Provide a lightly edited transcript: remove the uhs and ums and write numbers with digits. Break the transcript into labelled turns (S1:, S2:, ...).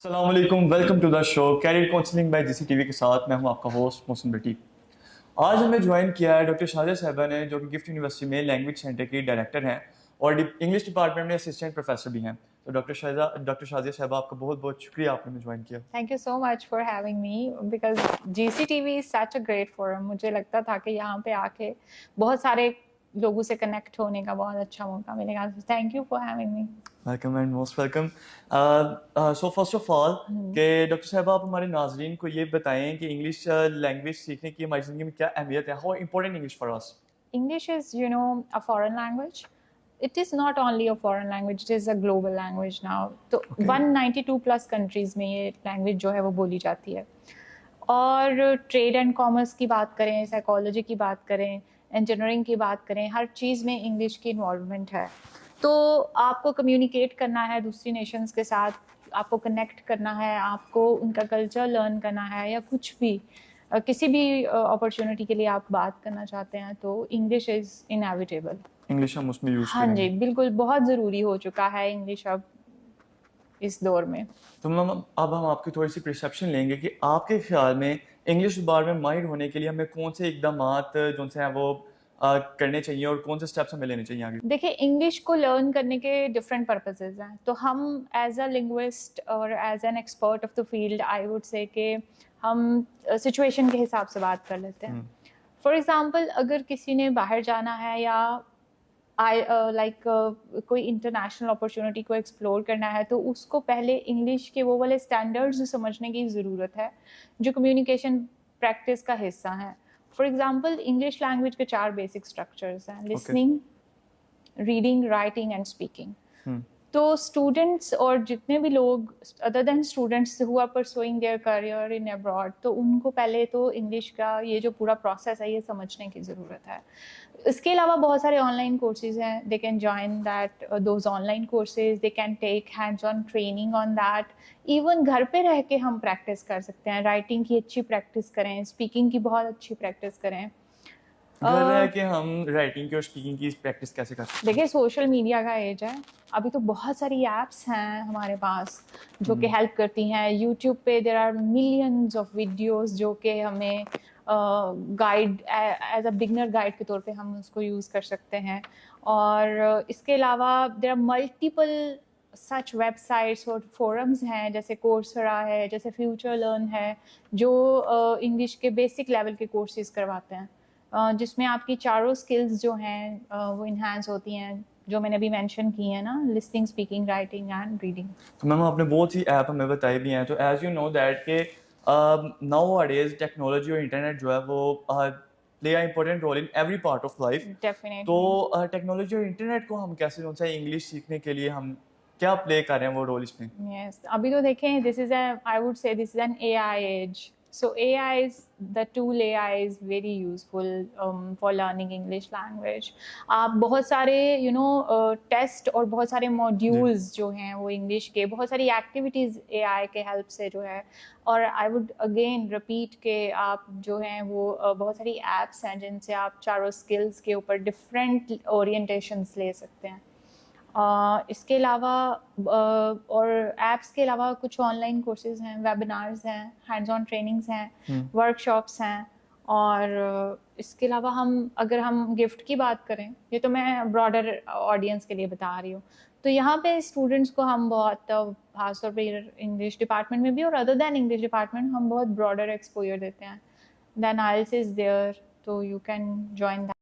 S1: अस्सलाम वालेकुम, welcome to the show career counselling by GCTV के साथ मैं हूं आपका होस्ट मोहसिन भट्टी। आज हमें ज्वाइन किया है डॉक्टर शाजिया साहिबा ने, जो कि गिफ्ट यूनिवर्सिटी में लैंग्वेज सेंटर की डायरेक्टर हैं और इंग्लिश डिपार्टमेंट में असिस्टेंट प्रोफेसर भी हैं। तो डॉक्टर शाजिया साहिबा, आपका बहुत बहुत शुक्रिया, आपने हमें ज्वाइन किया।
S2: Thank you so much for having me because GCTV is such a great forum. मुझे लगता था कि यहाँ पे आके बहुत सारे लोगों से कनेक्ट होने का बहुत अच्छा मौका मिलेगा। Thank you for having me.
S1: Welcome and most welcome. So first of all कि डॉक्टर साहिबा, आप हमारे नाजरीन को ये बताएं कि इंग्लिश लैंग्वेज सीखने की हमारी ज़िंदगी में क्या अहमियत है। How important English for us?
S2: English is, a foreign language. It is not only a foreign language, it is a global language now. तो 192 plus countries में ये language जो है वो बोली जाती है। और ट्रेड एंड कॉमर्स की बात करें, साइकोलॉजी की बात करें, इंजीनियरिंग की बात करें, हर चीज़ में इंग्लिश की इन्वॉल्वमेंट है। तो आपको कम्युनिकेट करना है दूसरी नेशंस के साथ, आपको कनेक्ट करना है, आपको उनका कल्चर लर्न करना है, या कुछ भी किसी भी अपॉर्चुनिटी के लिए आप बात करना चाहते हैं, तो इंग्लिश इज़ इनएविटेबल।
S1: इंग्लिश हम उसमें यूज़
S2: हाँ
S1: करेंगे।
S2: जी, बिल्कुल बहुत ज़रूरी हो चुका है इंग्लिश अब इस दौर में।
S1: तो मैम, अब हम आपकी थोड़ी सी परसेप्शन लेंगे कि आपके ख्याल में इंग्लिश बार में माहिर होने के लिए हमें कौन से इकदामात जो से हैं वो करने चाहिए और कौन से स्टेप्स हमें लेने चाहिए आगे?
S2: देखिए, इंग्लिश को लर्न करने के डिफरेंट पर्पसेस हैं। तो हम एज अ लिंग्विस्ट और as an expert of the field, I would say कि हम सिचुएशन के हिसाब से बात कर लेते हैं। फॉर एग्जांपल, अगर किसी ने बाहर जाना है या कोई इंटरनेशनल अपॉर्चुनिटी को एक्सप्लोर करना है, तो उसको पहले इंग्लिश के वो वाले स्टैंडर्ड्स समझने की ज़रूरत है जो कम्युनिकेशन प्रैक्टिस का हिस्सा हैं। फॉर एग्जांपल, इंग्लिश लैंग्वेज के 4 बेसिक स्ट्रक्चर्स हैं: listening, reading, writing and speaking. तो स्टूडेंट्स और जितने भी लोग other than students who are pursuing their career in abroad, तो उनको पहले तो इंग्लिश का ये जो पूरा प्रोसेस है ये समझने की ज़रूरत है। इसके अलावा बहुत सारे ऑनलाइन कोर्सेज हैं, they can join that those online courses, they can take hands on training on that. Even घर पे रह के हम प्रैक्टिस कर सकते हैं, राइटिंग की अच्छी प्रैक्टिस करें, स्पीकिंग की बहुत अच्छी प्रैक्टिस करें।
S1: घर रह के हम राइटिंग की और स्पीकिंग की प्रैक्टिस कैसे कर सकते हैं?
S2: देखिए, सोशल मीडिया का एज है, अभी तो बहुत सारी ऐप्स हैं हमारे पास जो कि हेल्प करती हैं। यूट्यूब पे there are millions of videos जो कि हमें guide as a beginner guide के तौर पे हम उसको यूज़ कर सकते हैं। और इसके अलावा there are multiple such websites और फोरम्स हैं, जैसे कोर्सेरा है, जैसे फ्यूचर लर्न है, जो इंग्लिश के बेसिक लेवल के कोर्सेज करवाते हैं, जिसमें आपकी चारों स्किल्स जो हैं वो इन्हांस होती हैं, जो मैंने अभी मेंशन की है ना: listening, speaking, writing and reading.
S1: तो मैम, आपने बहुत सी ऐप हमें बताई भी हैं। तो एज यू नो दैट के नाउ डेज टेक्नोलॉजी और इंटरनेट जो है वो play a important role in every part of life. तो
S2: डेफिनेटली।
S1: टेक्नोलॉजी और इंटरनेट को हम कैसे जो है इंग्लिश सीखने के लिए हम क्या प्ले कर रहे हैं वो रोल इसमें?
S2: यस, अभी तो देखें, this is I would say this is an AI age. So AI is the tool, AI is very useful for learning English language. आप बहुत सारे टेस्ट और बहुत सारे मॉड्यूल्स जो हैं वो इंग्लिश के, बहुत सारी एक्टिविटीज़ AI के हेल्प से जो है। और आई वुड अगेन रिपीट के आप जो हैं वो बहुत सारी एप्स हैं जिनसे आप चारों स्किल्स के ऊपर डिफरेंट ओरिएंटेशंस ले सकते हैं। इसके अलावा और ऐप्स के अलावा कुछ ऑनलाइन कोर्सेज हैं, वेबिनार्स हैं, हैंड्स ऑन ट्रेनिंग्स हैं, वर्कशॉप्स हैं। और इसके अलावा अगर हम गिफ्ट की बात करें, ये तो मैं ब्रॉडर ऑडियंस के लिए बता रही हूँ, तो यहाँ पे स्टूडेंट्स को हम बहुत खासतौर पे इंग्लिश डिपार्टमेंट में भी और अदर दैन इंग्लिश डिपार्टमेंट हम बहुत ब्रॉडर एक्सपोजर देते हैं। देन आइल्स इज देयर, तो यू कैन जॉइन दैट।